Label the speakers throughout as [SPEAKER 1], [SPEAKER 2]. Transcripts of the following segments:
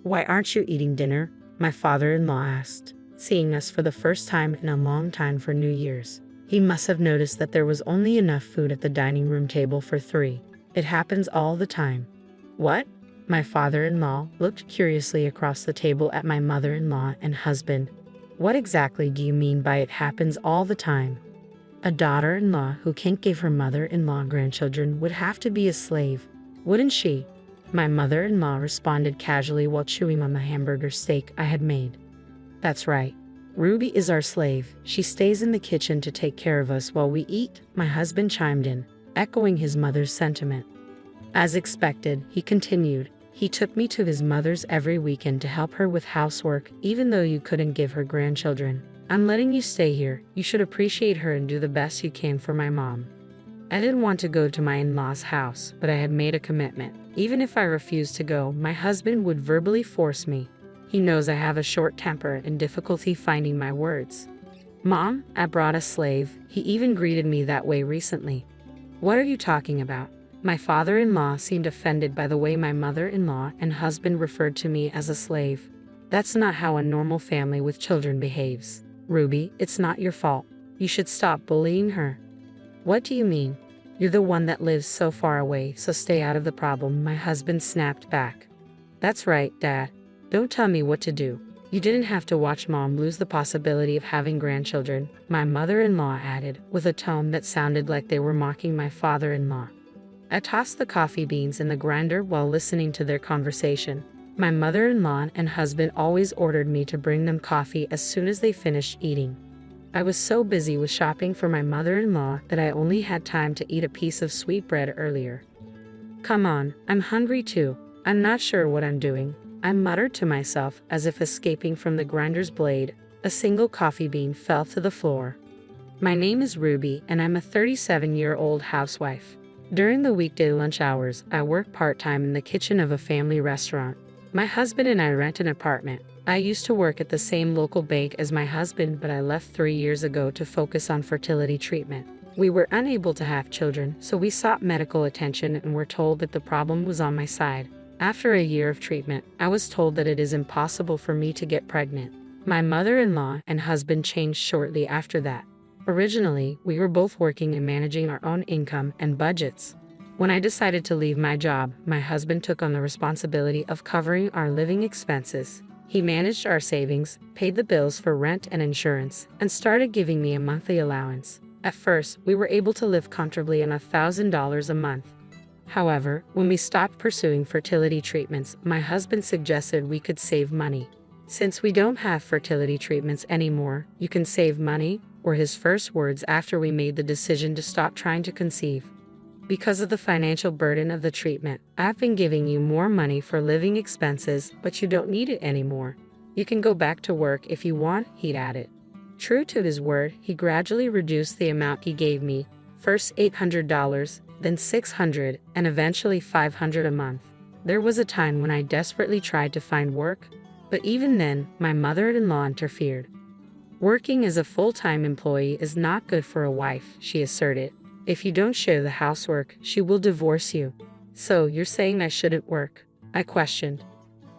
[SPEAKER 1] "Why aren't you eating dinner?" my father-in-law asked, seeing us for the first time in a long time for New Year's. He must have noticed that there was only enough food at the dining room table for 3. "It happens all the time." "What?" My father-in-law looked curiously across the table at my mother-in-law and husband. "What exactly do you mean by it happens all the time?" "A daughter-in-law who can't give her mother-in-law grandchildren would have to be a slave, wouldn't she?" My mother-in-law responded casually while chewing on the hamburger steak I had made. "That's right. Ruby is our slave. She stays in the kitchen to take care of us while we eat," my husband chimed in, echoing his mother's sentiment. As expected, he continued, "He took me to his mother's every weekend to help her with housework, even though you couldn't give her grandchildren. I'm letting you stay here. You should appreciate her and do the best you can for my mom." I didn't want to go to my in-laws' house, but I had made a commitment. Even if I refused to go, my husband would verbally force me. He knows I have a short temper and difficulty finding my words. "Mom, I brought a slave. He even greeted me that way recently." "What are you talking about?" My father-in-law seemed offended by the way my mother-in-law and husband referred to me as a slave. "That's not how a normal family with children behaves. Ruby, it's not your fault. You should stop bullying her." "What do you mean? You're the one that lives so far away, so stay out of the problem," my husband snapped back. "That's right, Dad. Don't tell me what to do. You didn't have to watch Mom lose the possibility of having grandchildren," my mother-in-law added, with a tone that sounded like they were mocking my father-in-law. I tossed the coffee beans in the grinder while listening to their conversation. My mother-in-law and husband always ordered me to bring them coffee as soon as they finished eating. I was so busy with shopping for my mother-in-law that I only had time to eat a piece of sweetbread earlier. "Come on, I'm hungry too. I'm not sure what I'm doing," I muttered to myself as if escaping from the grinder's blade. A single coffee bean fell to the floor. "My name is Ruby and I'm a 37-year-old housewife. During the weekday lunch hours, I work part-time in the kitchen of a family restaurant. My husband and I rent an apartment. I used to work at the same local bank as my husband, but I left 3 years ago to focus on fertility treatment. We were unable to have children, so we sought medical attention and were told that the problem was on my side. After a year of treatment, I was told that it is impossible for me to get pregnant. My mother-in-law and husband changed shortly after that. Originally, we were both working and managing our own income and budgets. When I decided to leave my job, my husband took on the responsibility of covering our living expenses. He managed our savings, paid the bills for rent and insurance, and started giving me a monthly allowance. At first, we were able to live comfortably on $1,000 a month. However, when we stopped pursuing fertility treatments, my husband suggested we could save money. "Since we don't have fertility treatments anymore, you can save money," were his first words after we made the decision to stop trying to conceive. "Because of the financial burden of the treatment, I've been giving you more money for living expenses, but you don't need it anymore. You can go back to work if you want," he'd added. True to his word, he gradually reduced the amount he gave me, first $800, then $600, and eventually $500 a month. There was a time when I desperately tried to find work, but even then, my mother-in-law interfered. "Working as a full-time employee is not good for a wife," she asserted. "If you don't share the housework, she will divorce you." "So you're saying I shouldn't work?" I questioned.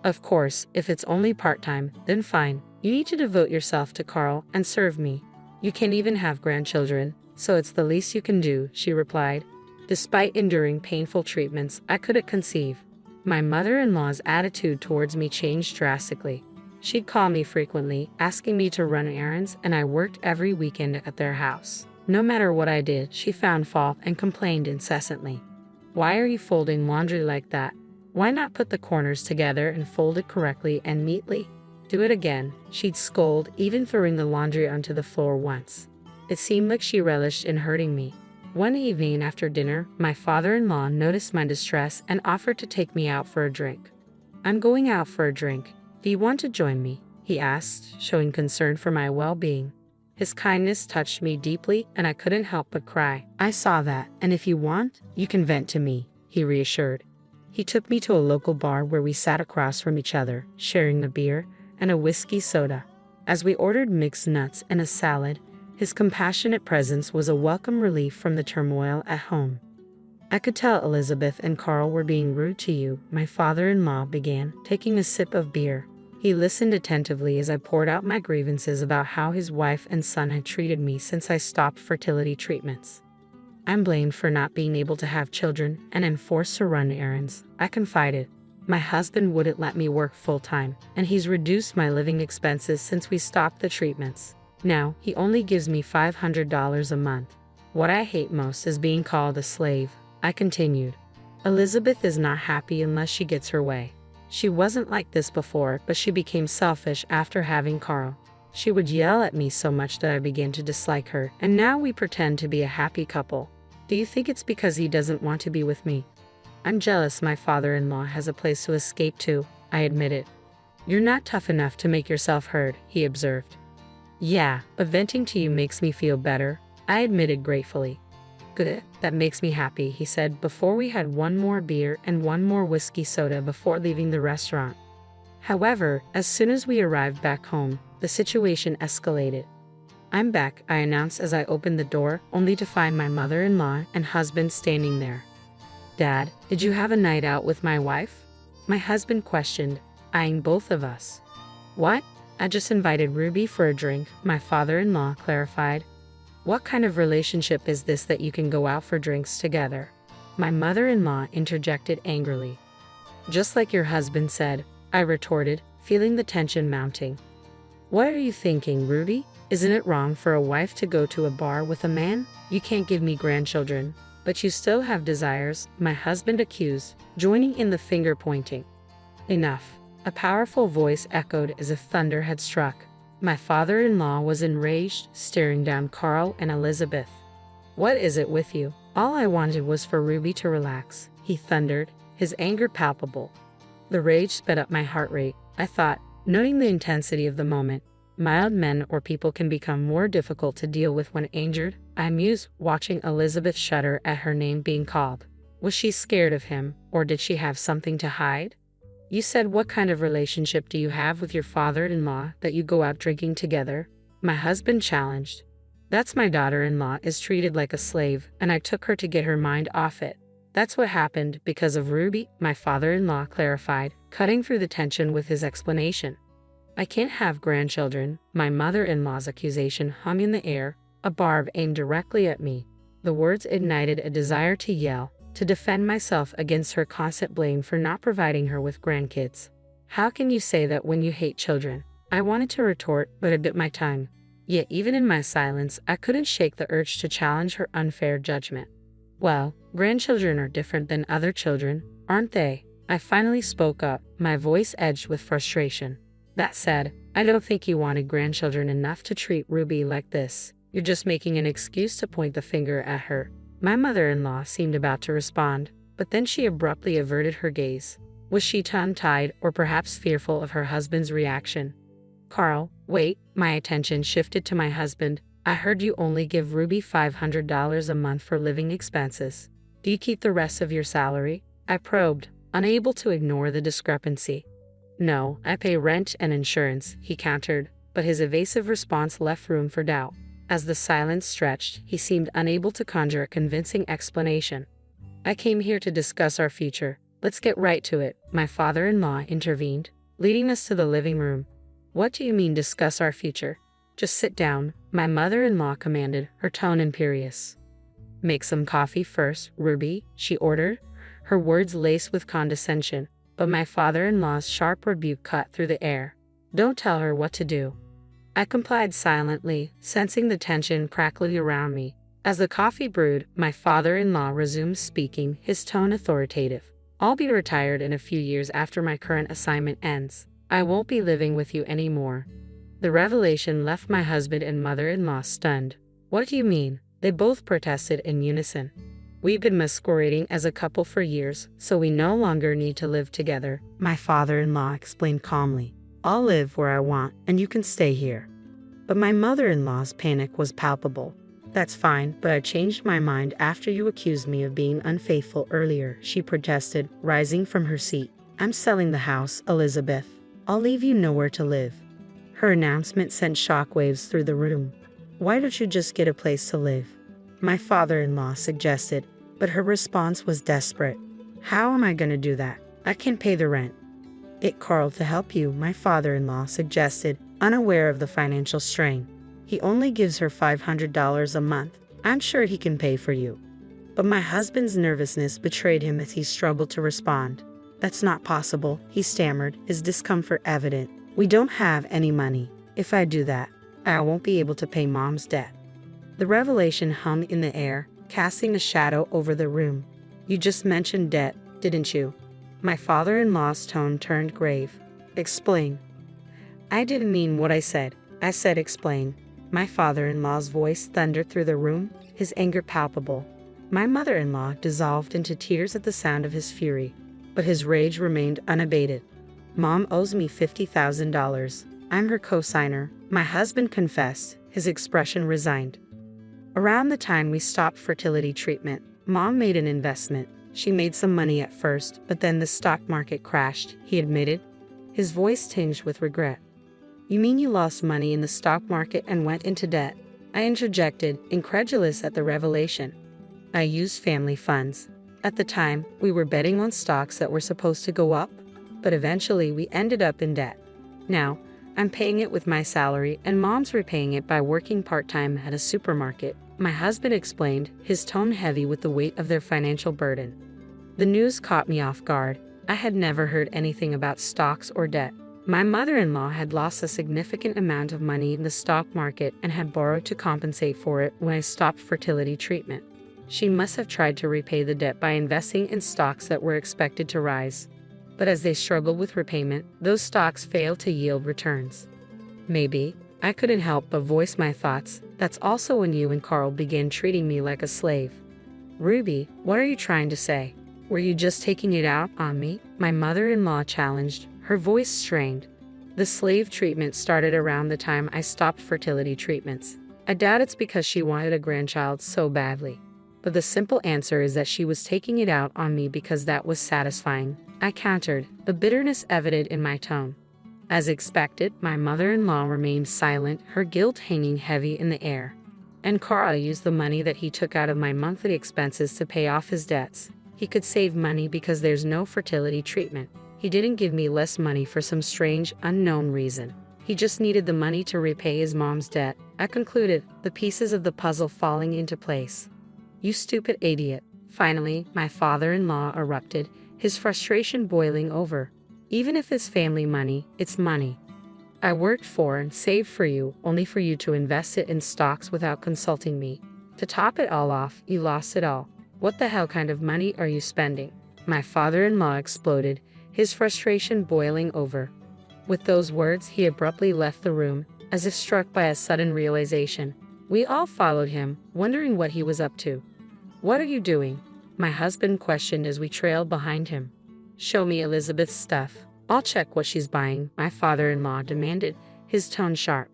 [SPEAKER 1] "Of course, if it's only part-time, then fine. You need to devote yourself to Carl and serve me. You can't even have grandchildren, so it's the least you can do," she replied. Despite enduring painful treatments, I couldn't conceive. My mother-in-law's attitude towards me changed drastically. She'd call me frequently, asking me to run errands, and I worked every weekend at their house. No matter what I did, she found fault and complained incessantly. "Why are you folding laundry like that? Why not put the corners together and fold it correctly and neatly? Do it again," she'd scold, even throwing the laundry onto the floor once. It seemed like she relished in hurting me. One evening after dinner, my father-in-law noticed my distress and offered to take me out for a drink. "I'm going out for a drink. Do you want to join me?" he asked, showing concern for my well-being. His kindness touched me deeply, and I couldn't help but cry. "I saw that, and if you want, you can vent to me," he reassured. He took me to a local bar where we sat across from each other, sharing a beer and a whiskey soda. As we ordered mixed nuts and a salad, his compassionate presence was a welcome relief from the turmoil at home. I could tell Elizabeth and Carl were being rude to you, my father-in-law began, taking a sip of beer. He listened attentively as I poured out my grievances about how his wife and son had treated me since I stopped fertility treatments. I'm blamed for not being able to have children and am forced to run errands, I confided. My husband wouldn't let me work full-time, and he's reduced my living expenses since we stopped the treatments. Now, he only gives me $500 a month. What I hate most is being called a slave, I continued. Elizabeth is not happy unless she gets her way. She wasn't like this before, but she became selfish after having Carl. She would yell at me so much that I began to dislike her, and now we pretend to be a happy couple. Do you think it's because he doesn't want to be with me? I'm jealous my father-in-law has a place to escape to, I admitted. You're not tough enough to make yourself heard, he observed. Yeah, but venting to you makes me feel better, I admitted gratefully. Good, that makes me happy, he said before we had one more beer and one more whiskey soda before leaving the restaurant. However, as soon as we arrived back home, the situation escalated. I'm back, I announced as I opened the door, only to find my mother-in-law and husband standing there. Dad, did you have a night out with my wife? My husband questioned, eyeing both of us. What? I just invited Ruby for a drink, my father-in-law clarified. What kind of relationship is this that you can go out for drinks together? My mother-in-law interjected angrily. Just like your husband said, I retorted, feeling the tension mounting. What are you thinking, Ruby? Isn't it wrong for a wife to go to a bar with a man? You can't give me grandchildren, but you still have desires, my husband accused, joining in the finger-pointing. Enough. A powerful voice echoed as if thunder had struck. My father-in-law was enraged, staring down Carl and Elizabeth. What is it with you? All I wanted was for Ruby to relax, he thundered, his anger palpable. The rage sped up my heart rate, I thought, noting the intensity of the moment. Mild men or people can become more difficult to deal with when injured, I mused, watching Elizabeth shudder at her name being called. Was she scared of him, or did she have something to hide? You said what kind of relationship do you have with your father-in-law that you go out drinking together? My husband challenged. That's my daughter-in-law is treated like a slave, and I took her to get her mind off it. That's what happened because of Ruby, my father-in-law clarified, cutting through the tension with his explanation. I can't have grandchildren, my mother-in-law's accusation hung in the air, a barb aimed directly at me. The words ignited a desire to yell, to defend myself against her constant blame for not providing her with grandkids. How can you say that when you hate children? I wanted to retort, but I bit my tongue. Yet even in my silence, I couldn't shake the urge to challenge her unfair judgment. Well, grandchildren are different than other children, aren't they? I finally spoke up, my voice edged with frustration. That said, I don't think you wanted grandchildren enough to treat Ruby like this. You're just making an excuse to point the finger at her. My mother-in-law seemed about to respond, but then she abruptly averted her gaze. Was she tongue-tied or perhaps fearful of her husband's reaction? Carl, wait, my attention shifted to my husband. I heard you only give Ruby $500 a month for living expenses. Do you keep the rest of your salary? I probed, unable to ignore the discrepancy. No, I pay rent and insurance, he countered, but his evasive response left room for doubt. As the silence stretched, he seemed unable to conjure a convincing explanation. I came here to discuss our future. Let's get right to it, my father-in-law intervened, leading us to the living room. What do you mean discuss our future? Just sit down, my mother-in-law commanded, her tone imperious. Make some coffee first, Ruby, she ordered, her words laced with condescension. But my father-in-law's sharp rebuke cut through the air. Don't tell her what to do. I complied silently, sensing the tension crackling around me. As the coffee brewed, my father-in-law resumed speaking, his tone authoritative. I'll be retired in a few years after my current assignment ends. I won't be living with you anymore. The revelation left my husband and mother-in-law stunned. What do you mean? They both protested in unison. We've been masquerading as a couple for years, so we no longer need to live together, my father-in-law explained calmly. I'll live where I want, and you can stay here. But my mother-in-law's panic was palpable. That's fine, but I changed my mind after you accused me of being unfaithful earlier, she protested, rising from her seat. I'm selling the house, Elizabeth. I'll leave you nowhere to live. Her announcement sent shockwaves through the room. Why don't you just get a place to live? My father-in-law suggested, but her response was desperate. How am I going to do that? I can't pay the rent. Get Carl to help you, my father-in-law suggested, unaware of the financial strain. He only gives her $500 a month. I'm sure he can pay for you. But my husband's nervousness betrayed him as he struggled to respond. That's not possible, he stammered, his discomfort evident. We don't have any money. If I do that, I won't be able to pay Mom's debt. The revelation hung in the air, casting a shadow over the room. You just mentioned debt, didn't you? My father-in-law's tone turned grave. Explain. I didn't mean what I said. I said explain. My father-in-law's voice thundered through the room, his anger palpable. My mother-in-law dissolved into tears at the sound of his fury, but his rage remained unabated. Mom owes me $50,000. I'm her co-signer, my husband confessed, his expression resigned. Around the time we stopped fertility treatment, Mom made an investment. She made some money at first, but then the stock market crashed, he admitted, his voice tinged with regret. You mean you lost money in the stock market and went into debt? I interjected, incredulous at the revelation. I used family funds. At the time, we were betting on stocks that were supposed to go up, but eventually we ended up in debt. Now, I'm paying it with my salary and Mom's repaying it by working part-time at a supermarket, my husband explained, his tone heavy with the weight of their financial burden. The news caught me off guard. I had never heard anything about stocks or debt. My mother-in-law had lost a significant amount of money in the stock market and had borrowed to compensate for it when I stopped fertility treatment. She must have tried to repay the debt by investing in stocks that were expected to rise. But as they struggled with repayment, those stocks failed to yield returns. Maybe. I couldn't help but voice my thoughts. That's also when you and Carl began treating me like a slave. Ruby, what are you trying to say? Were you just taking it out on me? My mother-in-law challenged, her voice strained. The slave treatment started around the time I stopped fertility treatments. I doubt it's because she wanted a grandchild so badly. But the simple answer is that she was taking it out on me because that was satisfying. I countered, the bitterness evident in my tone. As expected, my mother-in-law remained silent, her guilt hanging heavy in the air. And Carl used the money that he took out of my monthly expenses to pay off his debts. He could save money because there's no fertility treatment. He didn't give me less money for some strange, unknown reason. He just needed the money to repay his mom's debt. I concluded, the pieces of the puzzle falling into place. You stupid idiot. Finally, my father-in-law erupted, his frustration boiling over. Even if it's family money, it's money. I worked for and saved for you, only for you to invest it in stocks without consulting me. To top it all off, you lost it all. What the hell kind of money are you spending? My father-in-law exploded, his frustration boiling over. With those words, he abruptly left the room, as if struck by a sudden realization. We all followed him, wondering what he was up to. What are you doing? My husband questioned as we trailed behind him. Show me Elizabeth's stuff. I'll check what she's buying, my father-in-law demanded, his tone sharp.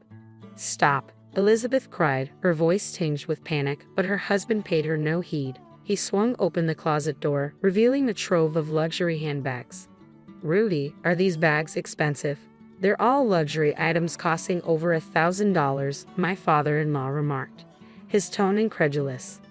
[SPEAKER 1] Stop, Elizabeth cried, her voice tinged with panic, but her husband paid her no heed. He swung open the closet door, revealing a trove of luxury handbags. Rudy, are these bags expensive? They're all luxury items costing over $1,000, my father-in-law remarked, his tone incredulous.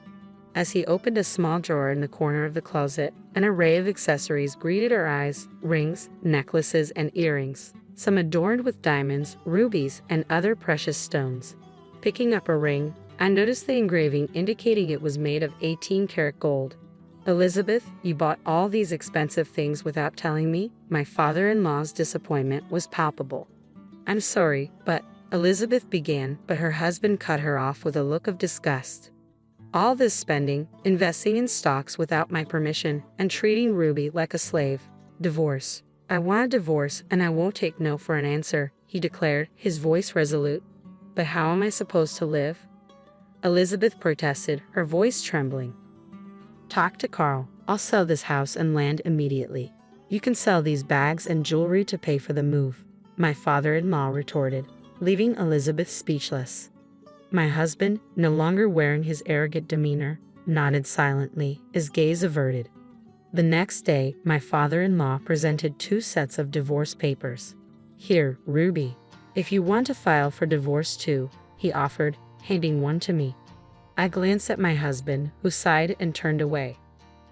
[SPEAKER 1] As he opened a small drawer in the corner of the closet, an array of accessories greeted our eyes, rings, necklaces, and earrings, some adorned with diamonds, rubies, and other precious stones. Picking up a ring, I noticed the engraving indicating it was made of 18-karat gold. Elizabeth, you bought all these expensive things without telling me? My father-in-law's disappointment was palpable. I'm sorry, but Elizabeth began, but her husband cut her off with a look of disgust. All this spending, investing in stocks without my permission, and treating Ruby like a slave. Divorce. I want a divorce, and I won't take no for an answer, he declared, his voice resolute. But how am I supposed to live? Elizabeth protested, her voice trembling. Talk to Carl. I'll sell this house and land immediately. You can sell these bags and jewelry to pay for the move, my father-in-law retorted, leaving Elizabeth speechless. My husband, no longer wearing his arrogant demeanor, nodded silently, his gaze averted. The next day, my father-in-law presented 2 sets of divorce papers. Here, Ruby. If you want to file for divorce too, he offered, handing one to me. I glanced at my husband, who sighed and turned away.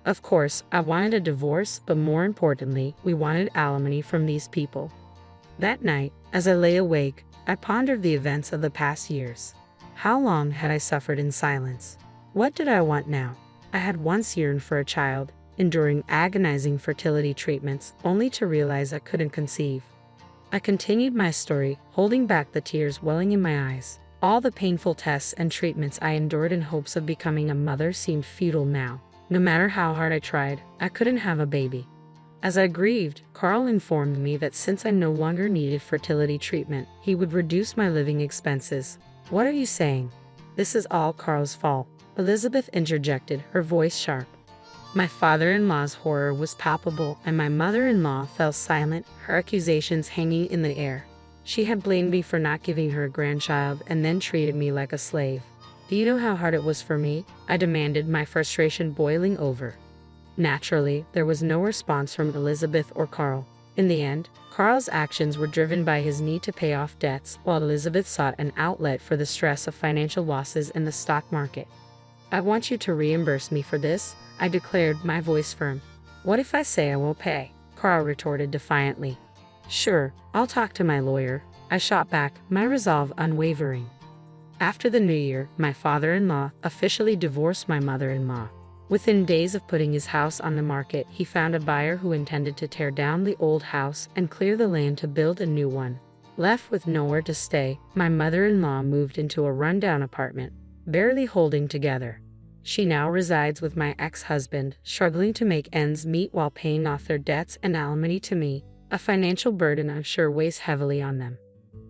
[SPEAKER 1] Of course, I wanted a divorce, but more importantly, we wanted alimony from these people. That night, as I lay awake, I pondered the events of the past years. How long had I suffered in silence? What did I want now? I had once yearned for a child, enduring agonizing fertility treatments, only to realize I couldn't conceive. I continued my story, holding back the tears welling in my eyes. All the painful tests and treatments I endured in hopes of becoming a mother seemed futile now. No matter how hard I tried, I couldn't have a baby. As I grieved, Carl informed me that since I no longer needed fertility treatment, he would reduce my living expenses. "What are you saying? This is all Carl's fault," Elizabeth interjected, her voice sharp. My father-in-law's horror was palpable, and my mother-in-law fell silent, her accusations hanging in the air. She had blamed me for not giving her a grandchild and then treated me like a slave. "Do you know how hard it was for me?" I demanded, my frustration boiling over. Naturally, there was no response from Elizabeth or Carl. In the end, Carl's actions were driven by his need to pay off debts, while Elizabeth sought an outlet for the stress of financial losses in the stock market. "I want you to reimburse me for this," I declared, my voice firm. "What if I say I won't pay?" Carl retorted defiantly. "Sure, I'll talk to my lawyer," I shot back, my resolve unwavering. After the new year, my father-in-law officially divorced my mother-in-law. Within days of putting his house on the market, he found a buyer who intended to tear down the old house and clear the land to build a new one. Left with nowhere to stay, my mother-in-law moved into a rundown apartment, barely holding together. She now resides with my ex-husband, struggling to make ends meet while paying off their debts and alimony to me, a financial burden I'm sure weighs heavily on them.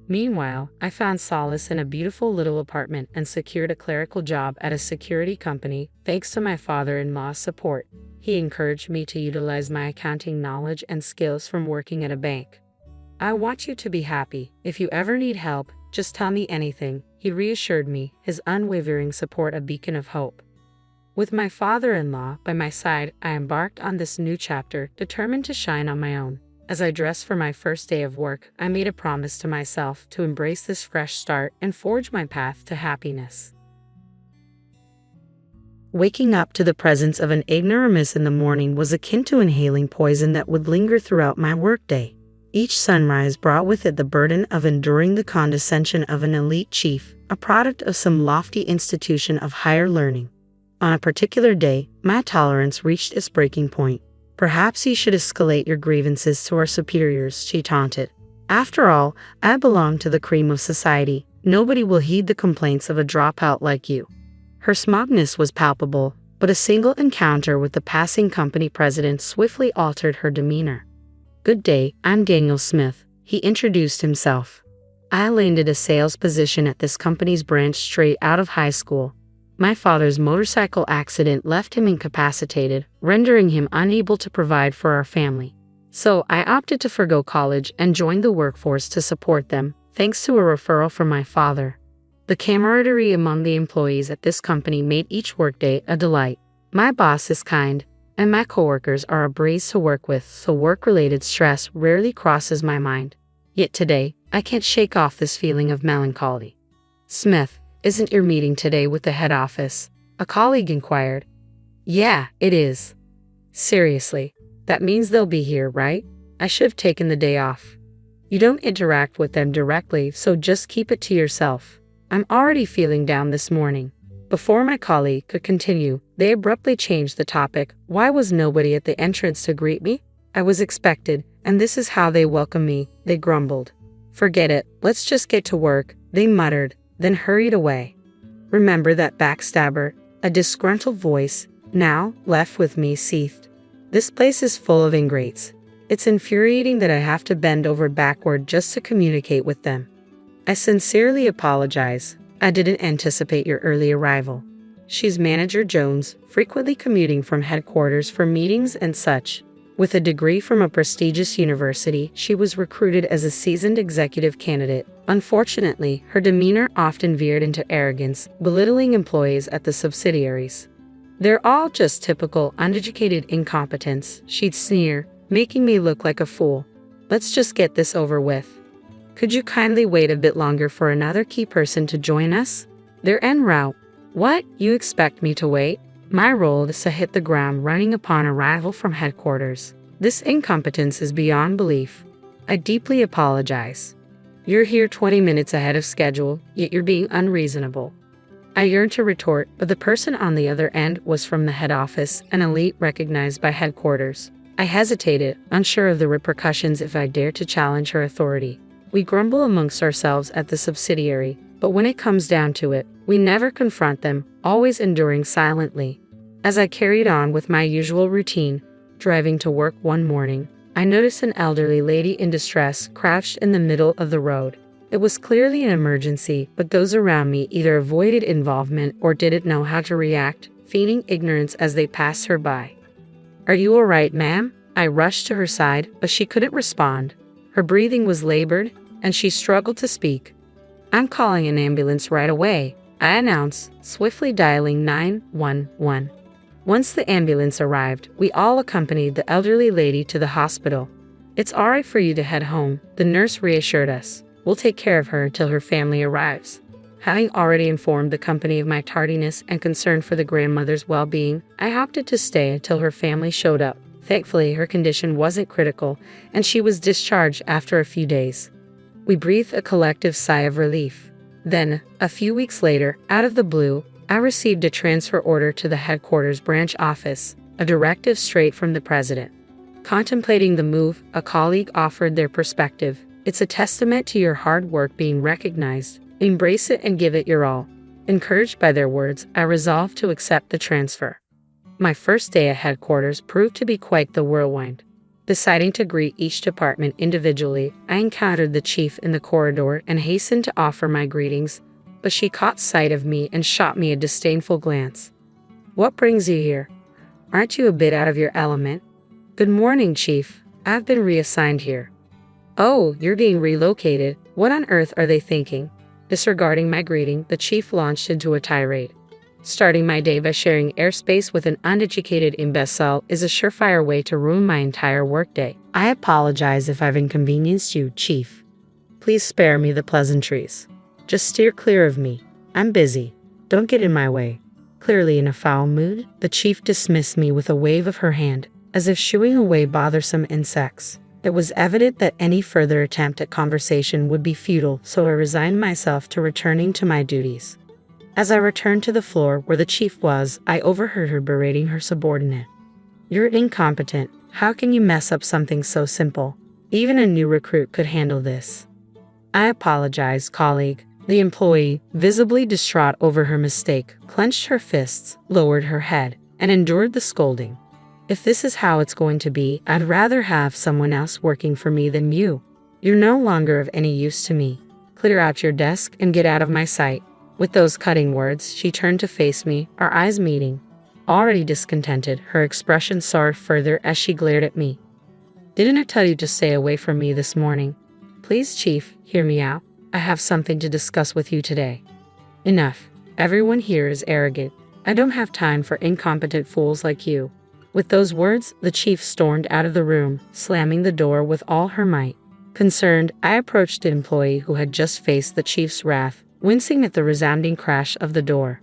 [SPEAKER 1] Meanwhile, I found solace in a beautiful little apartment and secured a clerical job at a security company, thanks to my father-in-law's support. He encouraged me to utilize my accounting knowledge and skills from working at a bank. "I want you to be happy. If you ever need help, just tell me anything," he reassured me, his unwavering support a beacon of hope. With my father-in-law by my side, I embarked on this new chapter, determined to shine on my own. As I dressed for my first day of work, I made a promise to myself to embrace this fresh start and forge my path to happiness. Waking up to the presence of an ignoramus in the morning was akin to inhaling poison that would linger throughout my workday. Each sunrise brought with it the burden of enduring the condescension of an elite chief, a product of some lofty institution of higher learning. On a particular day, my tolerance reached its breaking point. "Perhaps you should escalate your grievances to our superiors," she taunted. "After all, I belong to the cream of society. Nobody will heed the complaints of a dropout like you." Her smugness was palpable, but a single encounter with the passing company president swiftly altered her demeanor. "Good day, I'm Daniel Smith," he introduced himself. "I landed a sales position at this company's branch straight out of high school. My father's motorcycle accident left him incapacitated, rendering him unable to provide for our family. So I opted to forgo college and joined the workforce to support them, thanks to a referral from my father." The camaraderie among the employees at this company made each workday a delight. My boss is kind, and my coworkers are a breeze to work with, so work-related stress rarely crosses my mind. Yet today, I can't shake off this feeling of melancholy. "Smith, isn't your meeting today with the head office?" a colleague inquired. "Yeah, it is." "Seriously, that means they'll be here, right? I should have taken the day off." "You don't interact with them directly, so just keep it to yourself. I'm already feeling down this morning." Before my colleague could continue, they abruptly changed the topic. "Why was nobody at the entrance to greet me? I was expected, and this is how they welcome me," they grumbled. "Forget it, let's just get to work," they muttered, then hurried away. "Remember that backstabber?" a disgruntled voice, now left with me, seethed. "This place is full of ingrates. It's infuriating that I have to bend over backward just to communicate with them. I sincerely apologize. I didn't anticipate your early arrival." She's Manager Jones, frequently commuting from headquarters for meetings and such. With a degree from a prestigious university, she was recruited as a seasoned executive candidate. Unfortunately, her demeanor often veered into arrogance, belittling employees at the subsidiaries. "They're all just typical uneducated incompetents," she'd sneer, making me look like a fool. "Let's just get this over with. Could you kindly wait a bit longer for another key person to join us? They're en route." "What? You expect me to wait?" My role is to hit the ground running upon arrival from headquarters. This incompetence is beyond belief. I deeply apologize. You're here 20 minutes ahead of schedule, yet you're being unreasonable. I yearned to retort, but the person on the other end was from the head office, an elite recognized by headquarters. I hesitated, unsure of the repercussions if I dared to challenge her authority. We grumble amongst ourselves at the subsidiary, but when it comes down to it, we never confront them, always enduring silently. As I carried on with my usual routine, driving to work one morning, I noticed an elderly lady in distress crouched in the middle of the road. It was clearly an emergency, but those around me either avoided involvement or didn't know how to react, feigning ignorance as they passed her by. "Are you all right, ma'am?" I rushed to her side, but she couldn't respond. Her breathing was labored, and she struggled to speak. "I'm calling an ambulance right away," I announced, swiftly dialing 911. Once the ambulance arrived, we all accompanied the elderly lady to the hospital. "It's all right for you to head home," the nurse reassured us. "We'll take care of her until her family arrives." Having already informed the company of my tardiness and concern for the grandmother's well-being, I opted to stay until her family showed up. Thankfully, her condition wasn't critical, and she was discharged after a few days. We breathed a collective sigh of relief. Then, a few weeks later, out of the blue, I received a transfer order to the headquarters branch office, a directive straight from the president. Contemplating the move, a colleague offered their perspective. "It's a testament to your hard work being recognized. Embrace it and give it your all." Encouraged by their words, I resolved to accept the transfer. My first day at headquarters proved to be quite the whirlwind. Deciding to greet each department individually, I encountered the chief in the corridor and hastened to offer my greetings, but she caught sight of me and shot me a disdainful glance. "What brings you here? Aren't you a bit out of your element?" "Good morning, Chief. I've been reassigned here." "Oh, you're being relocated. What on earth are they thinking?" Disregarding my greeting, the chief launched into a tirade. "Starting my day by sharing airspace with an uneducated imbecile is a surefire way to ruin my entire workday. I apologize if I've inconvenienced you, Chief. Please spare me the pleasantries. Just steer clear of me. I'm busy. Don't get in my way." Clearly in a foul mood, the chief dismissed me with a wave of her hand, as if shooing away bothersome insects. It was evident that any further attempt at conversation would be futile, so I resigned myself to returning to my duties. As I returned to the floor where the chief was, I overheard her berating her subordinate. "You're incompetent. How can you mess up something so simple? Even a new recruit could handle this." "I apologize, colleague." The employee, visibly distraught over her mistake, clenched her fists, lowered her head, and endured the scolding. "If this is how it's going to be, I'd rather have someone else working for me than you. You're no longer of any use to me. Clear out your desk and get out of my sight." With those cutting words, she turned to face me, our eyes meeting. Already discontented, her expression soared further as she glared at me. "Didn't I tell you to stay away from me this morning? Please, Chief, hear me out. I have something to discuss with you today." "Enough. Everyone here is arrogant. I don't have time for incompetent fools like you." With those words, the chief stormed out of the room, slamming the door with all her might. Concerned, I approached the employee who had just faced the chief's wrath, wincing at the resounding crash of the door.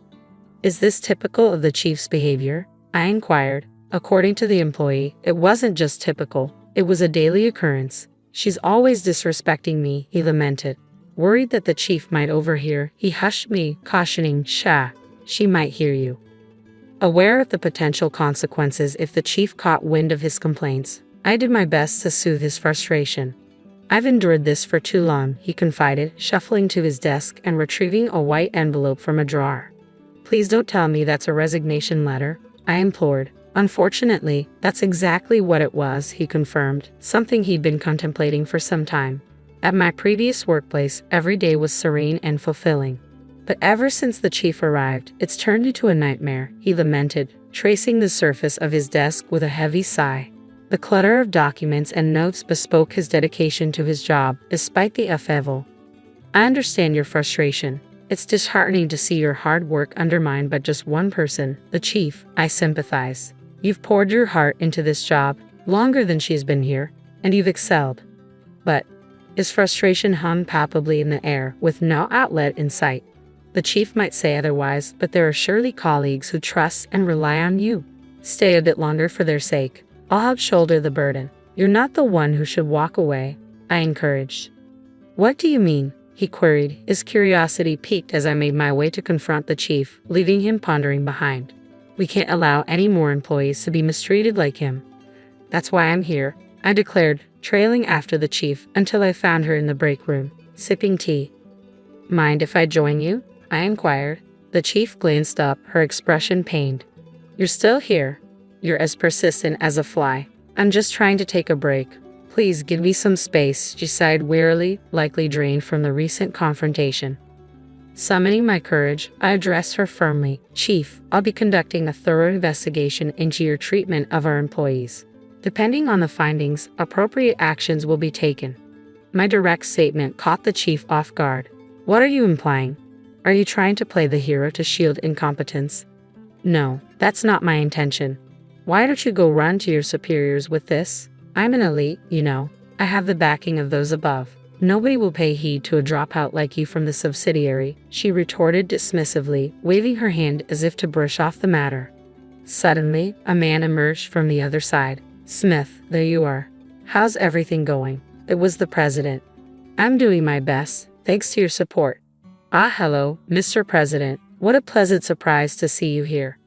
[SPEAKER 1] "Is this typical of the chief's behavior?" I inquired. According to the employee, it wasn't just typical, it was a daily occurrence. "She's always disrespecting me," he lamented. Worried that the chief might overhear, he hushed me, cautioning, "Shh, she might hear you." Aware of the potential consequences if the chief caught wind of his complaints, I did my best to soothe his frustration. "I've endured this for too long," he confided, shuffling to his desk and retrieving a white envelope from a drawer. "Please don't tell me that's a resignation letter," I implored. "Unfortunately, that's exactly what it was," he confirmed, something he'd been contemplating for some time. "At my previous workplace, every day was serene and fulfilling. But ever since the chief arrived, it's turned into a nightmare," he lamented, tracing the surface of his desk with a heavy sigh. The clutter of documents and notes bespoke his dedication to his job, despite the upheaval. "I understand your frustration. It's disheartening to see your hard work undermined by just one person, the chief. I sympathize. You've poured your heart into this job, longer than she's been here, and you've excelled." But his frustration hung palpably in the air, with no outlet in sight. The chief might say otherwise, but there are surely colleagues who trust and rely on you. Stay a bit longer for their sake. I'll help shoulder the burden. You're not the one who should walk away, I encouraged. What do you mean? He queried, his curiosity piqued as I made my way to confront the chief, leaving him pondering behind. We can't allow any more employees to be mistreated like him. That's why I'm here, I declared, trailing after the chief until I found her in the break room, sipping tea. Mind if I join you? I inquired. The chief glanced up, her expression pained. You're still here. You're as persistent as a fly. I'm just trying to take a break. Please give me some space, she sighed wearily, likely drained from the recent confrontation. Summoning my courage, I addressed her firmly. Chief, I'll be conducting a thorough investigation into your treatment of our employees. Depending on the findings, appropriate actions will be taken. My direct statement caught the chief off guard. What are you implying? Are you trying to play the hero to shield incompetence? No, that's not my intention. Why don't you go run to your superiors with this? I'm an elite, you know. I have the backing of those above. Nobody will pay heed to a dropout like you from the subsidiary, she retorted dismissively, waving her hand as if to brush off the matter. Suddenly, a man emerged from the other side. Smith, there you are. How's everything going? It was the president. I'm doing my best, thanks to your support. Ah, hello, Mr. President. What a pleasant surprise to see you here.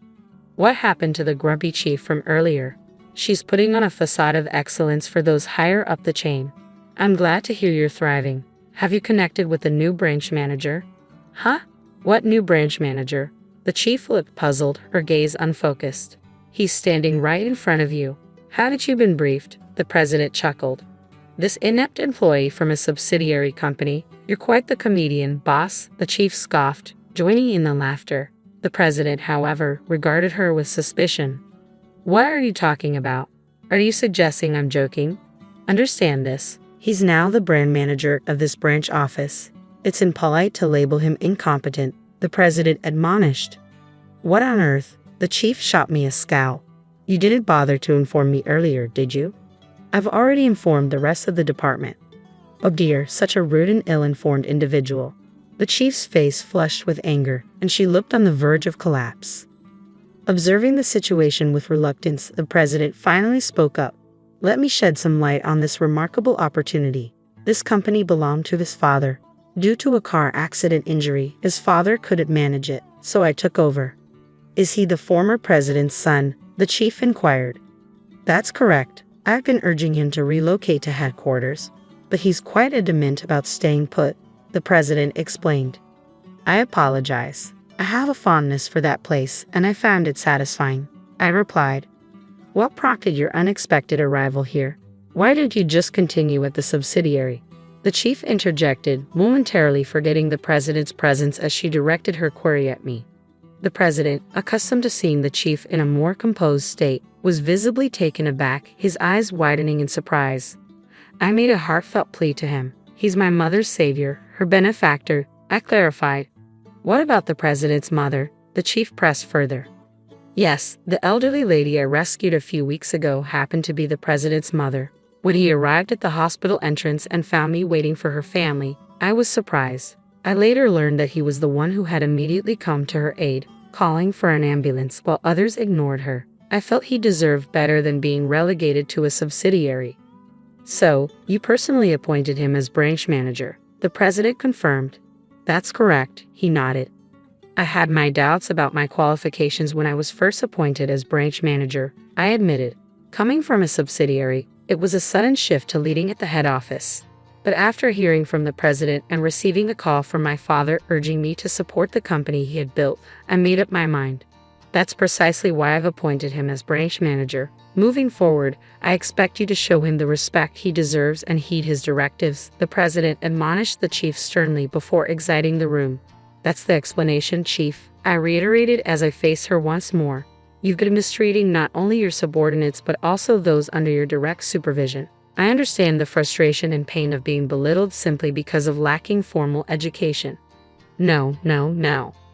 [SPEAKER 1] What happened to the grumpy chief from earlier? She's putting on a facade of excellence for those higher up the chain. I'm glad to hear you're thriving. Have you connected with the new branch manager? Huh? What new branch manager? The chief looked puzzled, her gaze unfocused. He's standing right in front of you. Hadn't you been briefed? The president chuckled. This inept employee from a subsidiary company. You're quite the comedian, boss, the chief scoffed, joining in the laughter. The president, however, regarded her with suspicion. What are you talking about? Are you suggesting I'm joking? Understand this. He's now the brand manager of this branch office. It's impolite to label him incompetent, the president admonished. What on earth? The chief shot me a scowl. You didn't bother to inform me earlier, did you? I've already informed the rest of the department. Oh dear, such a rude and ill-informed individual. The chief's face flushed with anger, and she looked on the verge of collapse. Observing the situation with reluctance, the president finally spoke up. Let me shed some light on this remarkable opportunity. This company belonged to his father. Due to a car accident injury, his father couldn't manage it, so I took over. Is he the former president's son? The chief inquired. That's correct. I've been urging him to relocate to headquarters, but he's quite adamant about staying put, the president explained. I apologize. I have a fondness for that place, and I found it satisfying, I replied. What prompted your unexpected arrival here? Why did you just continue at the subsidiary? The chief interjected, momentarily forgetting the president's presence as she directed her query at me. The president, accustomed to seeing the chief in a more composed state, was visibly taken aback, his eyes widening in surprise. I made a heartfelt plea to him. He's my mother's savior, her benefactor, I clarified. What about the president's mother? The chief pressed further. Yes, the elderly lady I rescued a few weeks ago happened to be the president's mother. When he arrived at the hospital entrance and found me waiting for her family, I was surprised. I later learned that he was the one who had immediately come to her aid, calling for an ambulance while others ignored her. I felt he deserved better than being relegated to a subsidiary. So, you personally appointed him as branch manager, the president confirmed. That's correct, he nodded. I had my doubts about my qualifications when I was first appointed as branch manager, I admitted. Coming from a subsidiary, it was a sudden shift to leading at the head office. But after hearing from the president and receiving a call from my father urging me to support the company he had built, I made up my mind. That's precisely why I've appointed him as branch manager. Moving forward, I expect you to show him the respect he deserves and heed his directives, the president admonished the chief sternly before exiting the room. That's the explanation, chief, I reiterated as I faced her once more. You've been mistreating not only your subordinates but also those under your direct supervision. I understand the frustration and pain of being belittled simply because of lacking formal education. No.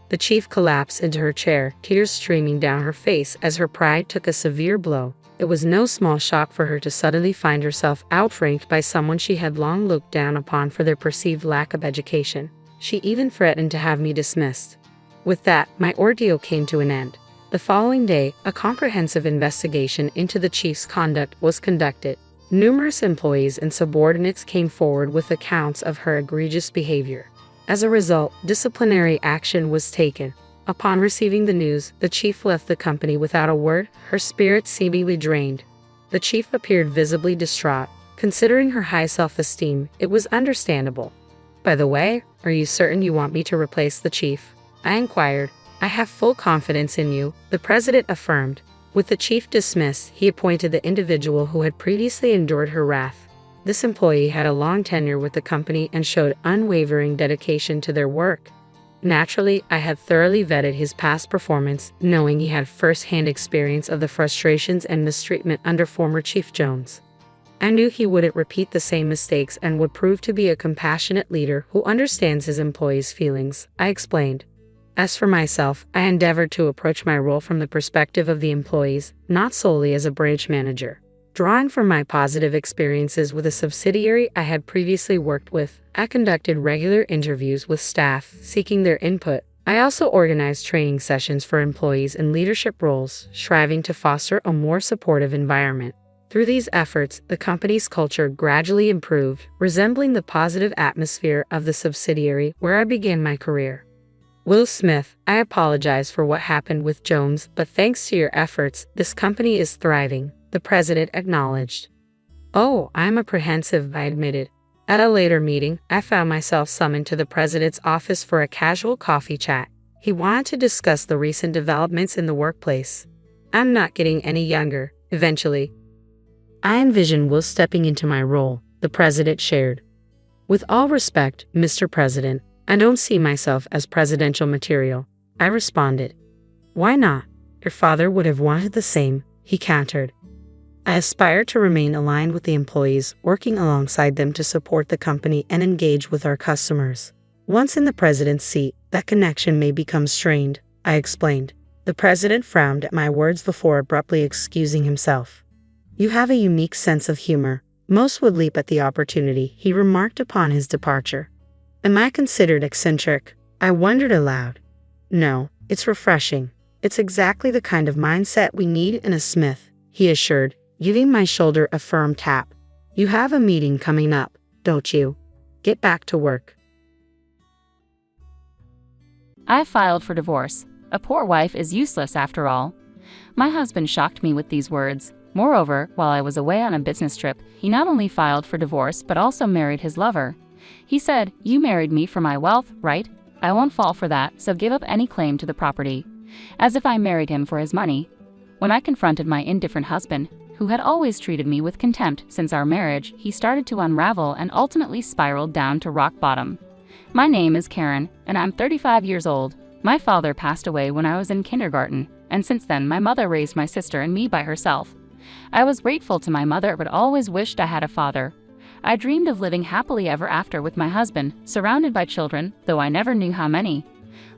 [SPEAKER 1] The chief collapsed into her chair, tears streaming down her face as her pride took a severe blow. It was no small shock for her to suddenly find herself outranked by someone she had long looked down upon for their perceived lack of education. She even threatened to have me dismissed. With that, my ordeal came to an end. The following day, a comprehensive investigation into the chief's conduct was conducted. Numerous employees and subordinates came forward with accounts of her egregious behavior. As a result, disciplinary action was taken. Upon receiving the news, the chief left the company without a word, her spirit seemingly drained. The chief appeared visibly distraught. Considering her high self-esteem, it was understandable. "By the way, are you certain you want me to replace the chief?" I inquired. "I have full confidence in you," the president affirmed. With the chief dismissed, he appointed the individual who had previously endured her wrath. This employee had a long tenure with the company and showed unwavering dedication to their work. Naturally, I had thoroughly vetted his past performance, knowing he had first-hand experience of the frustrations and mistreatment under former Chief Jones. I knew he wouldn't repeat the same mistakes and would prove to be a compassionate leader who understands his employees' feelings, I explained. As for myself, I endeavored to approach my role from the perspective of the employees, not solely as a branch manager. Drawing from my positive experiences with a subsidiary I had previously worked with, I conducted regular interviews with staff, seeking their input. I also organized training sessions for employees in leadership roles, striving to foster a more supportive environment. Through these efforts, the company's culture gradually improved, resembling the positive atmosphere of the subsidiary where I began my career. Will Smith, I apologize for what happened with Jones, but thanks to your efforts, this company is thriving, the president acknowledged. "Oh, I'm apprehensive," I admitted. At a later meeting, I found myself summoned to the president's office for a casual coffee chat. He wanted to discuss the recent developments in the workplace. I'm not getting any younger, eventually. I envision Will stepping into my role, the president shared. "With all respect, Mr. President, I don't see myself as presidential material," I responded. "Why not? Your father would have wanted the same," he countered. I aspire to remain aligned with the employees, working alongside them to support the company and engage with our customers. Once in the president's seat, that connection may become strained, I explained. The president frowned at my words before abruptly excusing himself. "You have a unique sense of humor. Most would leap at the opportunity," he remarked upon his departure. Am I considered eccentric? I wondered aloud. No, it's refreshing. It's exactly the kind of mindset we need in a Smith, he assured, giving my shoulder a firm tap. You have a meeting coming up, don't you? Get back to work.
[SPEAKER 2] I filed for divorce. A poor wife is useless after all. My husband shocked me with these words. Moreover, while I was away on a business trip, he not only filed for divorce but also married his lover. He said, "You married me for my wealth, right? I won't fall for that, so give up any claim to the property." As if I married him for his money. When I confronted my indifferent husband, who had always treated me with contempt since our marriage, he started to unravel and ultimately spiraled down to rock bottom. My name is Karen, and I'm 35 years old. My father passed away when I was in kindergarten, and since then my mother raised my sister and me by herself. I was grateful to my mother but always wished I had a father. I dreamed of living happily ever after with my husband, surrounded by children, though I never knew how many.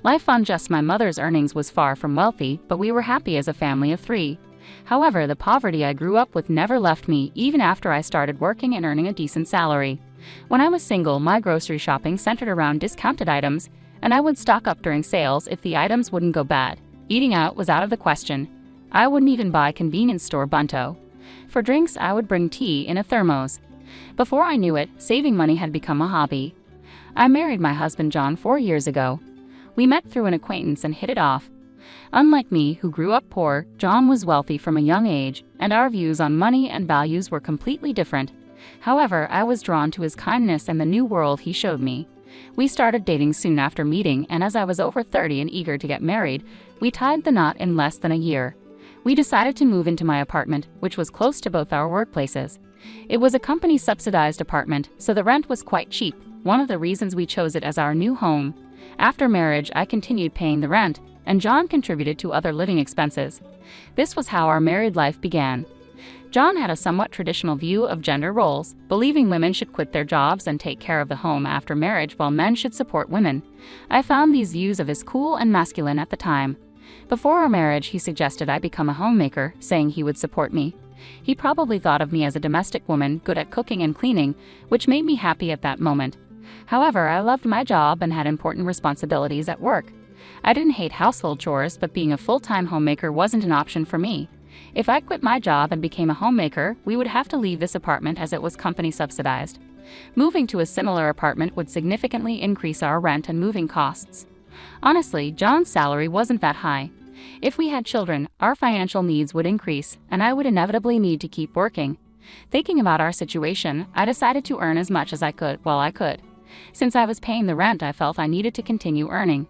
[SPEAKER 2] Life on just my mother's earnings was far from wealthy, but we were happy as a family of 3. However, the poverty I grew up with never left me even after I started working and earning a decent salary. When I was single, my grocery shopping centered around discounted items, and I would stock up during sales if the items wouldn't go bad. Eating out was out of the question. I wouldn't even buy convenience store bunto. For drinks, I would bring tea in a thermos. Before I knew it, saving money had become a hobby. I married my husband John 4 years ago. We met through an acquaintance and hit it off. Unlike me, who grew up poor, John was wealthy from a young age, and our views on money and values were completely different. However, I was drawn to his kindness and the new world he showed me. We started dating soon after meeting, and as I was over 30 and eager to get married, we tied the knot in less than a year. We decided to move into my apartment, which was close to both our workplaces. It was a company-subsidized apartment, so the rent was quite cheap, one of the reasons we chose it as our new home. After marriage, I continued paying the rent, and John contributed to other living expenses. This was how our married life began. John had a somewhat traditional view of gender roles, believing women should quit their jobs and take care of the home after marriage while men should support women. I found these views of his cool and masculine at the time. Before our marriage, he suggested I become a homemaker, saying he would support me. He probably thought of me as a domestic woman good at cooking and cleaning, which made me happy at that moment. However, I loved my job and had important responsibilities at work. I didn't hate household chores, but being a full-time homemaker wasn't an option for me. If I quit my job and became a homemaker, we would have to leave this apartment as it was company subsidized. Moving to a similar apartment would significantly increase our rent and moving costs. Honestly, John's salary wasn't that high. If we had children, our financial needs would increase, and I would inevitably need to keep working. Thinking about our situation, I decided to earn as much as I could while I could. Since I was paying the rent, I felt I needed to continue earning.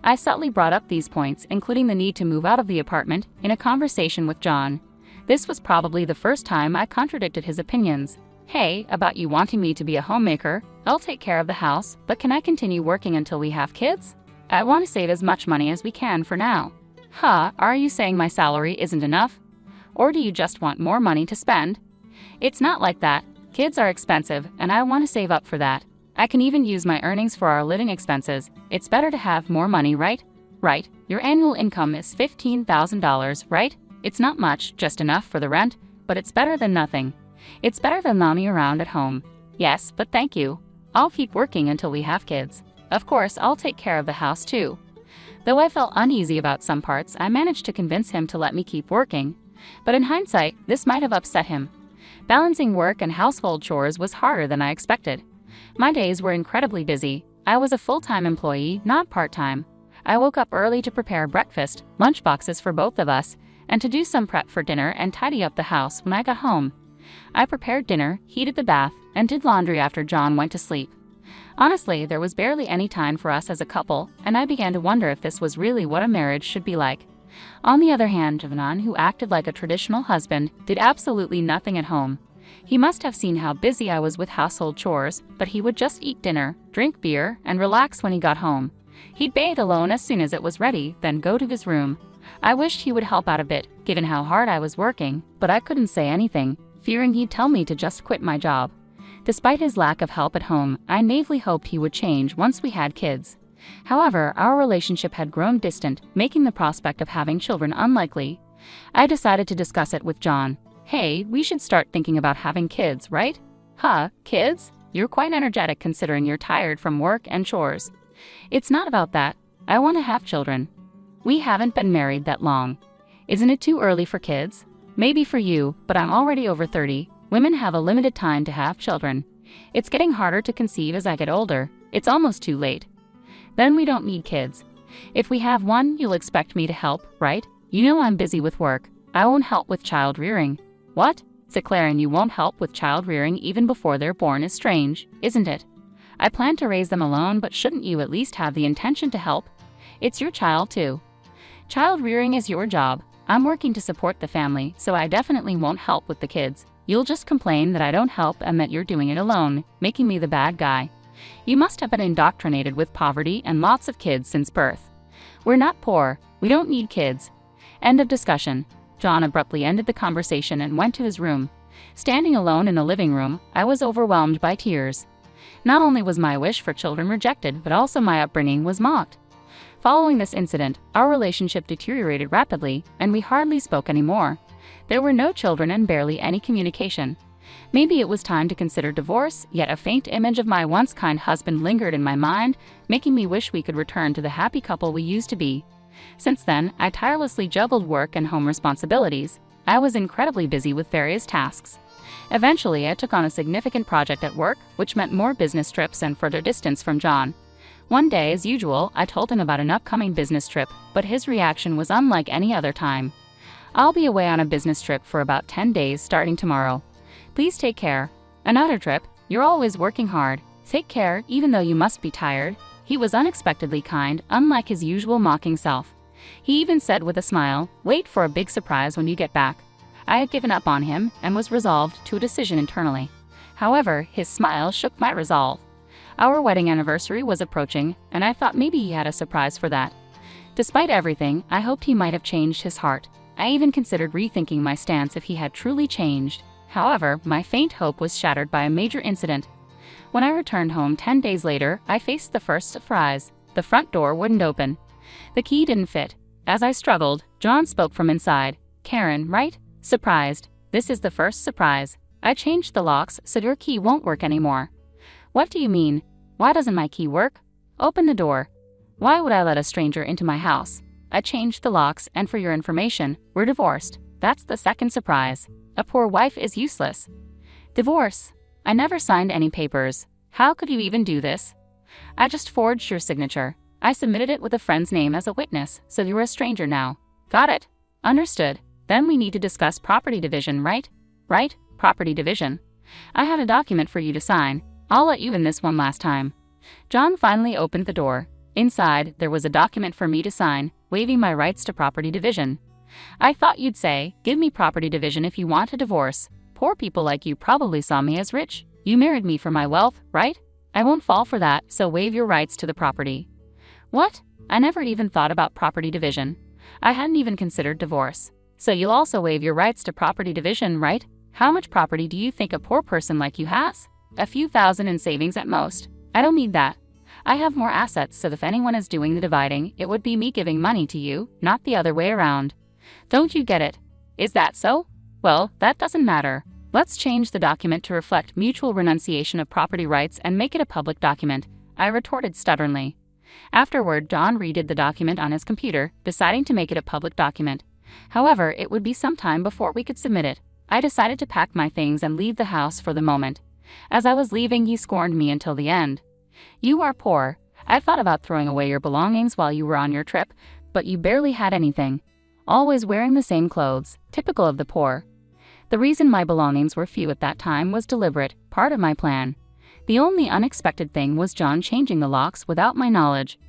[SPEAKER 2] I subtly brought up these points, including the need to move out of the apartment, in a conversation with John. This was probably the first time I contradicted his opinions. Hey, about you wanting me to be a homemaker, I'll take care of the house, but can I continue working until we have kids? I want to save as much money as we can for now. Are you saying my salary isn't enough? Or do you just want more money to spend? It's not like that. Kids are expensive, and I want to save up for that. I can even use my earnings for our living expenses. It's better to have more money, right? Right. Your annual income is $15,000, right? It's not much, just enough for the rent, but it's better than nothing. It's better than lounging around at home. Yes, but thank you. I'll keep working until we have kids. Of course, I'll take care of the house too. Though I felt uneasy about some parts, I managed to convince him to let me keep working. But in hindsight, this might have upset him. Balancing work and household chores was harder than I expected. My days were incredibly busy. I was a full-time employee, not part-time. I woke up early to prepare breakfast, lunchboxes for both of us, and to do some prep for dinner and tidy up the house when I got home. I prepared dinner, heated the bath, and did laundry after John went to sleep. Honestly, there was barely any time for us as a couple, and I began to wonder if this was really what a marriage should be like. On the other hand, Javnan, who acted like a traditional husband, did absolutely nothing at home. He must have seen how busy I was with household chores, but he would just eat dinner, drink beer, and relax when he got home. He'd bathe alone as soon as it was ready, then go to his room. I wished he would help out a bit, given how hard I was working, but I couldn't say anything, fearing he'd tell me to just quit my job. Despite his lack of help at home, I naively hoped he would change once we had kids. However, our relationship had grown distant, making the prospect of having children unlikely. I decided to discuss it with John. Hey, we should start thinking about having kids, right? Kids? You're quite energetic considering you're tired from work and chores. It's not about that. I want to have children. We haven't been married that long. Isn't it too early for kids? Maybe for you, but I'm already over 30. Women have a limited time to have children. It's getting harder to conceive as I get older. It's almost too late. Then we don't need kids. If we have one, you'll expect me to help, right? You know I'm busy with work. I won't help with child rearing. What? Declaring you won't help with child rearing even before they're born is strange, isn't it? I plan to raise them alone, but shouldn't you at least have the intention to help? It's your child too. Child rearing is your job. I'm working to support the family, so I definitely won't help with the kids. You'll just complain that I don't help and that you're doing it alone, making me the bad guy. You must have been indoctrinated with poverty and lots of kids since birth. We're not poor. We don't need kids. End of discussion. John abruptly ended the conversation and went to his room. Standing alone in the living room, I was overwhelmed by tears. Not only was my wish for children rejected, but also my upbringing was mocked. Following this incident, our relationship deteriorated rapidly, and we hardly spoke anymore. There were no children and barely any communication. Maybe it was time to consider divorce, yet a faint image of my once kind husband lingered in my mind, making me wish we could return to the happy couple we used to be. Since then, I tirelessly juggled work and home responsibilities. I was incredibly busy with various tasks. Eventually, I took on a significant project at work, which meant more business trips and further distance from John. One day, as usual, I told him about an upcoming business trip, but his reaction was unlike any other time. I'll be away on a business trip for about 10 days starting tomorrow. Please take care. Another trip? You're always working hard. Take care, even though you must be tired. He was unexpectedly kind, unlike his usual mocking self. He even said with a smile, "Wait for a big surprise when you get back." I had given up on him and was resolved to a decision internally. However, his smile shook my resolve. Our wedding anniversary was approaching, and I thought maybe he had a surprise for that. Despite everything, I hoped he might have changed his heart. I even considered rethinking my stance if he had truly changed. However, my faint hope was shattered by a major incident. When I returned home 10 days later, I faced the first surprise. The front door wouldn't open. The key didn't fit. As I struggled, John spoke from inside. "Karen, right? Surprised. This is the first surprise. I changed the locks, so your key won't work anymore." "What do you mean?" Why doesn't my key work? Open the door. Why would I let a stranger into my house? I changed the locks, and for your information, we're divorced. That's the second surprise. A poor wife is useless. Divorce. I never signed any papers. How could you even do this? I just forged your signature. I submitted it with a friend's name as a witness, so you're a stranger now. Got it? Understood. Then we need to discuss property division, right? Right? Property division. I had a document for you to sign. I'll let you in this one last time. John finally opened the door. Inside, there was a document for me to sign, waiving my rights to property division. I thought you'd say, give me property division if you want a divorce. Poor people like you probably saw me as rich. You married me for my wealth, right? I won't fall for that, so waive your rights to the property. What? I never even thought about property division. I hadn't even considered divorce. So you'll also waive your rights to property division, right? How much property do you think a poor person like you has? A few thousand in savings at most. I don't need that. I have more assets, so if anyone is doing the dividing, it would be me giving money to you, not the other way around. Don't you get it? Is that so? Well, that doesn't matter. Let's change the document to reflect mutual renunciation of property rights and make it a public document, I retorted stubbornly. Afterward, John redid the document on his computer, deciding to make it a public document. However, it would be some time before we could submit it. I decided to pack my things and leave the house for the moment. As I was leaving, you scorned me until the end. You are poor. I thought about throwing away your belongings while you were on your trip, but you barely had anything. Always wearing the same clothes, typical of the poor. The reason my belongings were few at that time was deliberate, part of my plan. The only unexpected thing was John changing the locks without my knowledge.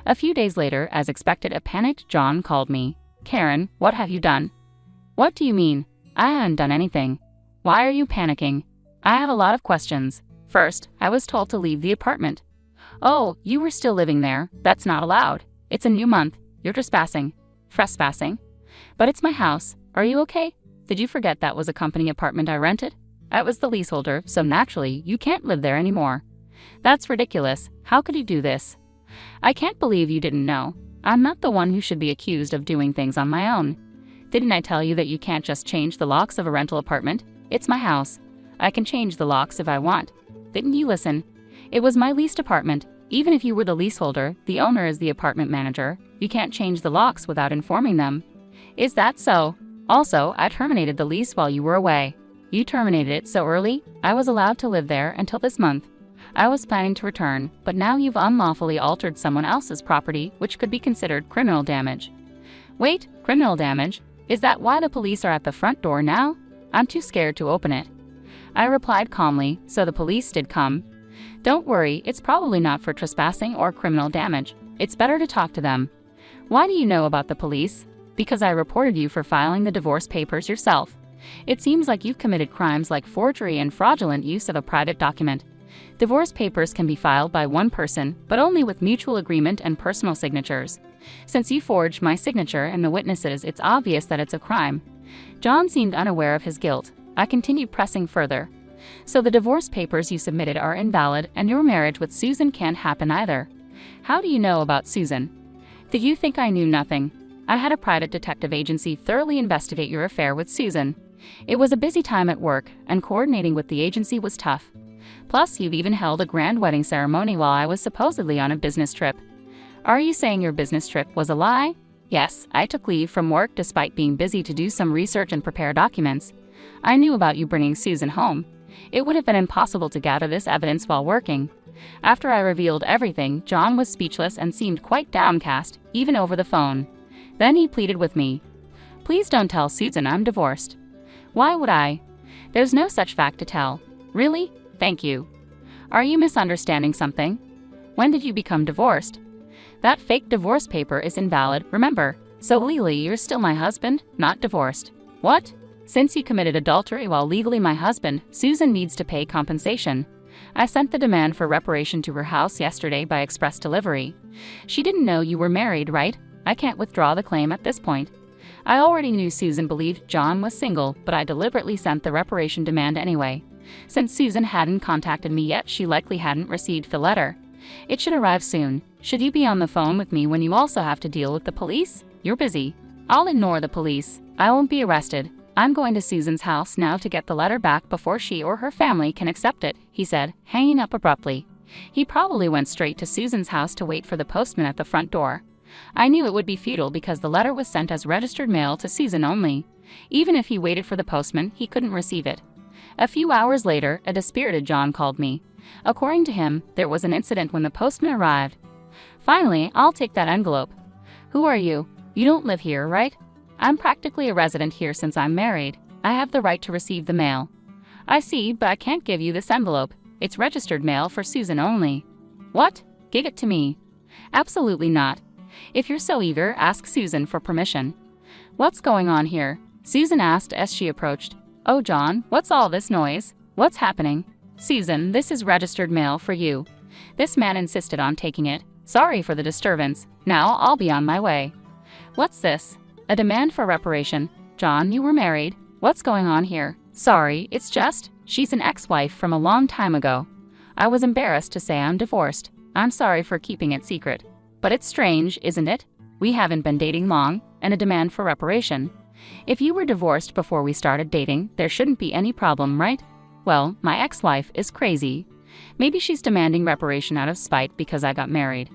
[SPEAKER 2] A few days later, as expected, a panicked John called me. Karen, what have you done? What do you mean? I haven't done anything. Why are you panicking? I have a lot of questions. First, I was told to leave the apartment. Oh, you were still living there. That's not allowed. It's a new month. You're trespassing. Trespassing? But it's my house. Are you okay? Did you forget that was a company apartment I rented? I was the leaseholder, so naturally, you can't live there anymore. That's ridiculous. How could you do this? I can't believe you didn't know. I'm not the one who should be accused of doing things on my own. Didn't I tell you that you can't just change the locks of a rental apartment? It's my house. I can change the locks if I want. Didn't you listen? It was my leased apartment. Even if you were the leaseholder, the owner is the apartment manager. You can't change the locks without informing them. Is that so? Also, I terminated the lease while you were away. You terminated it so early, I was allowed to live there until this month. I was planning to return, but now you've unlawfully altered someone else's property, which could be considered criminal damage. Wait, criminal damage? Is that why the police are at the front door now? I'm too scared to open it. I replied calmly, so the police did come. Don't worry, it's probably not for trespassing or criminal damage. It's better to talk to them. Why do you know about the police? Because I reported you for filing the divorce papers yourself. It seems like you've committed crimes like forgery and fraudulent use of a private document. Divorce papers can be filed by one person, but only with mutual agreement and personal signatures. Since you forged my signature and the witnesses, it's obvious that it's a crime. John seemed unaware of his guilt. I continued pressing further. So the divorce papers you submitted are invalid, and your marriage with Susan can't happen either. How do you know about Susan? Did you think I knew nothing? I had a private detective agency thoroughly investigate your affair with Susan. It was a busy time at work, and coordinating with the agency was tough. Plus, you've even held a grand wedding ceremony while I was supposedly on a business trip. Are you saying your business trip was a lie? Yes, I took leave from work despite being busy to do some research and prepare documents. I knew about you bringing Susan home. It would have been impossible to gather this evidence while working. After I revealed everything, John was speechless and seemed quite downcast, even over the phone. Then he pleaded with me. Please don't tell Susan I'm divorced. Why would I? There's no such fact to tell. Really? Thank you. Are you misunderstanding something? When did you become divorced? That fake divorce paper is invalid, remember. So legally, you're still my husband, not divorced. What? Since you committed adultery while legally my husband, Susan needs to pay compensation. I sent the demand for reparation to her house yesterday by express delivery. She didn't know you were married, right? I can't withdraw the claim at this point. I already knew Susan believed John was single, but I deliberately sent the reparation demand anyway. Since Susan hadn't contacted me yet, she likely hadn't received the letter. It should arrive soon. Should you be on the phone with me when you also have to deal with the police? You're busy. I'll ignore the police. I won't be arrested. I'm going to Susan's house now to get the letter back before she or her family can accept it, he said, hanging up abruptly. He probably went straight to Susan's house to wait for the postman at the front door. I knew it would be futile because the letter was sent as registered mail to Susan only. Even if he waited for the postman, he couldn't receive it. A few hours later, a dispirited John called me. According to him, there was an incident when the postman arrived. Finally, I'll take that envelope. Who are you? You don't live here, right? I'm practically a resident here since I'm married. I have the right to receive the mail. I see, but I can't give you this envelope. It's registered mail for Susan only. What? Give it to me. Absolutely not. If you're so eager, ask Susan for permission. What's going on here? Susan asked as she approached. Oh, John, what's all this noise? What's happening? Susan, this is registered mail for you. This man insisted on taking it. Sorry for the disturbance. Now I'll be on my way. What's this? A demand for reparation. John, you were married. What's going on here? Sorry, it's just, she's an ex-wife from a long time ago. I was embarrassed to say I'm divorced. I'm sorry for keeping it secret. But it's strange, isn't it? We haven't been dating long, and a demand for reparation. If you were divorced before we started dating, there shouldn't be any problem, right? Well, my ex-wife is crazy. Maybe she's demanding reparation out of spite because I got married.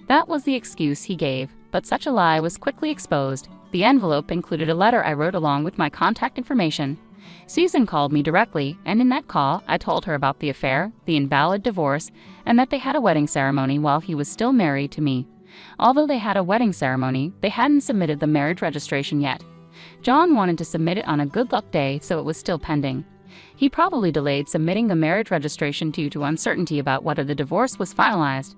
[SPEAKER 2] That was the excuse he gave, but such a lie was quickly exposed. The envelope included a letter I wrote along with my contact information. Susan called me directly, and in that call, I told her about the affair, the invalid divorce, and that they had a wedding ceremony while he was still married to me. Although they had a wedding ceremony, they hadn't submitted the marriage registration yet. John wanted to submit it on a good luck day, so it was still pending. He probably delayed submitting the marriage registration due to uncertainty about whether the divorce was finalized.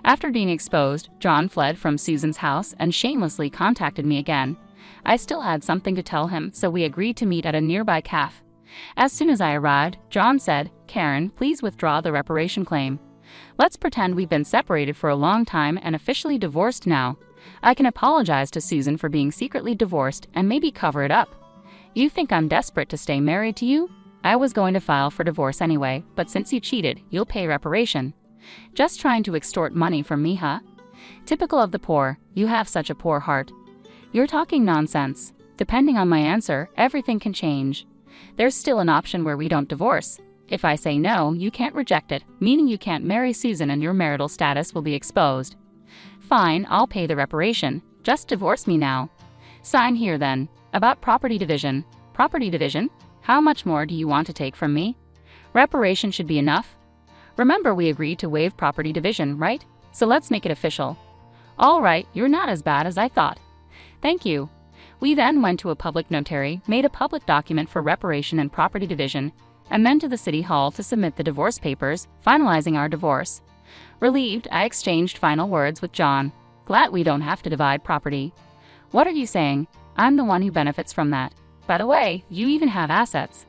[SPEAKER 2] After being exposed, John fled from Susan's house and shamelessly contacted me again. I still had something to tell him, so we agreed to meet at a nearby cafe. As soon as I arrived, John said, Karen, please withdraw the reparation claim. Let's pretend we've been separated for a long time and officially divorced now. I can apologize to Susan for being secretly divorced and maybe cover it up. You think I'm desperate to stay married to you? I was going to file for divorce anyway, but since you cheated, you'll pay reparation. Just trying to extort money from me, huh? Typical of the poor, you have such a poor heart. You're talking nonsense. Depending on my answer, everything can change. There's still an option where we don't divorce. If I say no, you can't reject it, meaning you can't marry Susan and your marital status will be exposed. Fine, I'll pay the reparation. Just divorce me now. Sign here then. About property division. Property division? How much more do you want to take from me? Reparation should be enough. Remember we agreed to waive property division, right? So let's make it official. All right, you're not as bad as I thought. Thank you. We then went to a public notary, made a public document for reparation and property division, and then to the city hall to submit the divorce papers, finalizing our divorce. Relieved, I exchanged final words with John. Glad we don't have to divide property. What are you saying? I'm the one who benefits from that. By the way, you even have assets.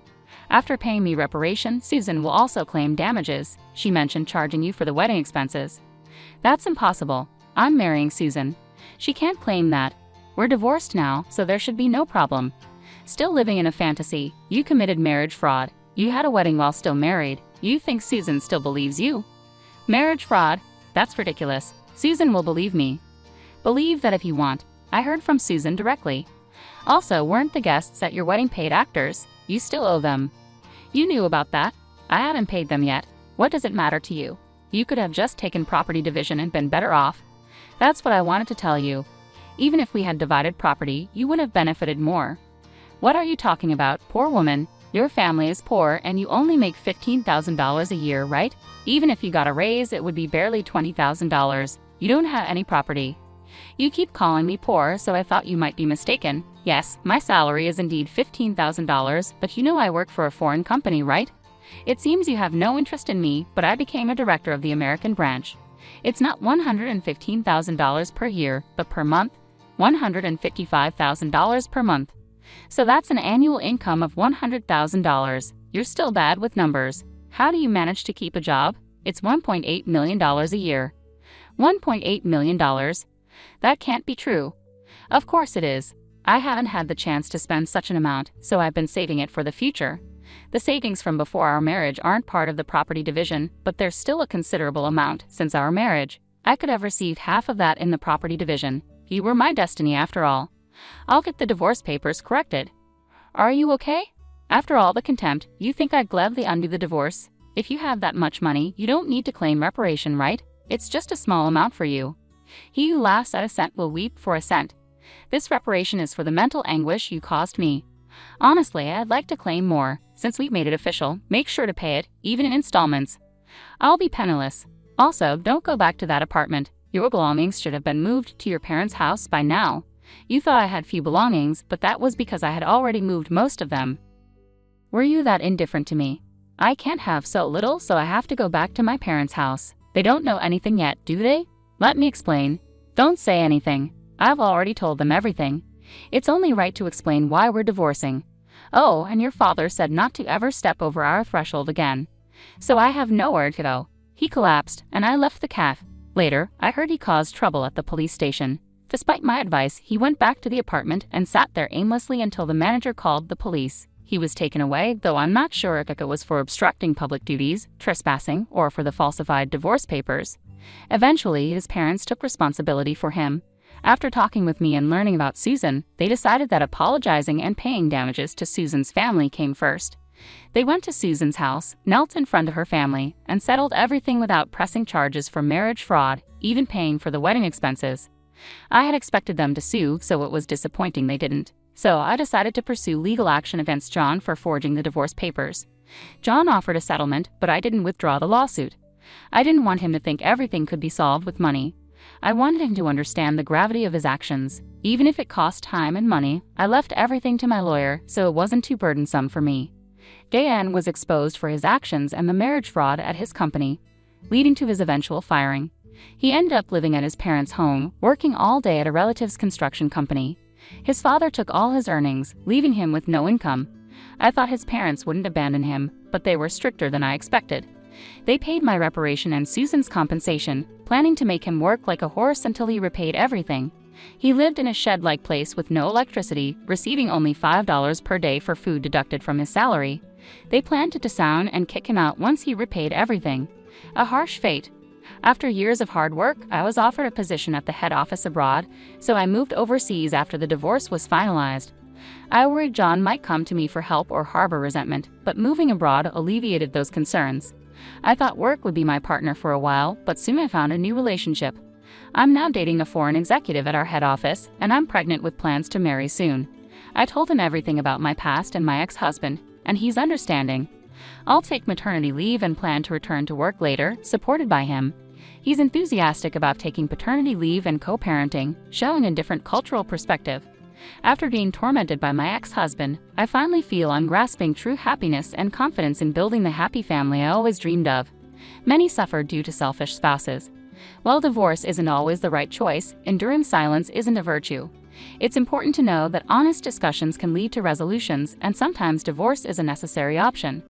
[SPEAKER 2] After paying me reparation, Susan will also claim damages. She mentioned charging you for the wedding expenses. That's impossible. I'm marrying Susan. She can't claim that. We're divorced now, so there should be no problem. Still living in a fantasy. You committed marriage fraud. You had a wedding while still married. You think Susan still believes you? Marriage fraud? That's ridiculous. Susan will believe me. Believe that if you want. I heard from Susan directly. Also, weren't the guests at your wedding paid actors? You still owe them. You knew about that. I haven't paid them yet. What does it matter to you? You could have just taken property division and been better off. That's what I wanted to tell you. Even if we had divided property, you would have benefited more. What are you talking about, poor woman? Your family is poor and you only make $15,000 a year, right? Even if you got a raise, it would be barely $20,000. You don't have any property. You keep calling me poor, so I thought you might be mistaken. Yes, my salary is indeed $15,000, but you know I work for a foreign company, right? It seems you have no interest in me, but I became a director of the American branch. It's not $115,000 per year, but per month, $155,000 per month. So that's an annual income of $100,000. You're still bad with numbers. How do you manage to keep a job? It's $1.8 million a year. $1.8 million? That can't be true. Of course it is. I haven't had the chance to spend such an amount, so I've been saving it for the future. The savings from before our marriage aren't part of the property division, but there's still a considerable amount since our marriage. I could have received half of that in the property division. You were my destiny after all. I'll get the divorce papers corrected. Are you okay? After all the contempt, you think I'd gladly undo the divorce? If you have that much money, you don't need to claim reparation, right? It's just a small amount for you. He who laughs at a cent will weep for a cent. This reparation is for the mental anguish you caused me. Honestly, I'd like to claim more. Since we've made it official, make sure to pay it, even in installments. I'll be penniless. Also, don't go back to that apartment. Your belongings should have been moved to your parents' house by now. You thought I had few belongings, but that was because I had already moved most of them. Were you that indifferent to me? I can't have so little, so I have to go back to my parents' house. They don't know anything yet, do they? Let me explain. Don't say anything. I've already told them everything. It's only right to explain why we're divorcing. Oh, and your father said not to ever step over our threshold again. So I have nowhere to go. He collapsed, and I left the cafe. Later, I heard he caused trouble at the police station. Despite my advice, he went back to the apartment and sat there aimlessly until the manager called the police. He was taken away, though I'm not sure if it was for obstructing public duties, trespassing, or for the falsified divorce papers. Eventually, his parents took responsibility for him. After talking with me and learning about Susan, they decided that apologizing and paying damages to Susan's family came first. They went to Susan's house, knelt in front of her family, and settled everything without pressing charges for marriage fraud, even paying for the wedding expenses. I had expected them to sue, so it was disappointing they didn't. So I decided to pursue legal action against John for forging the divorce papers. John offered a settlement, but I didn't withdraw the lawsuit. I didn't want him to think everything could be solved with money. I wanted him to understand the gravity of his actions. Even if it cost time and money, I left everything to my lawyer, so it wasn't too burdensome for me. Dan was exposed for his actions and the marriage fraud at his company, leading to his eventual firing. He ended up living at his parents' home, working all day at a relative's construction company. His father took all his earnings, leaving him with no income. I thought his parents wouldn't abandon him, but they were stricter than I expected. They paid my reparation and Susan's compensation, planning to make him work like a horse until he repaid everything. He lived in a shed-like place with no electricity, receiving only $5 per day for food deducted from his salary. They planned to disown and kick him out once he repaid everything. A harsh fate. After years of hard work, I was offered a position at the head office abroad, so I moved overseas after the divorce was finalized. I worried John might come to me for help or harbor resentment, but moving abroad alleviated those concerns. I thought work would be my partner for a while, but soon I found a new relationship. I'm now dating a foreign executive at our head office, and I'm pregnant with plans to marry soon. I told him everything about my past and my ex-husband, and he's understanding. I'll take maternity leave and plan to return to work later, supported by him. He's enthusiastic about taking paternity leave and co-parenting, showing a different cultural perspective. After being tormented by my ex-husband, I finally feel I'm grasping true happiness and confidence in building the happy family I always dreamed of. Many suffer due to selfish spouses. While divorce isn't always the right choice, enduring silence isn't a virtue. It's important to know that honest discussions can lead to resolutions, and sometimes divorce is a necessary option.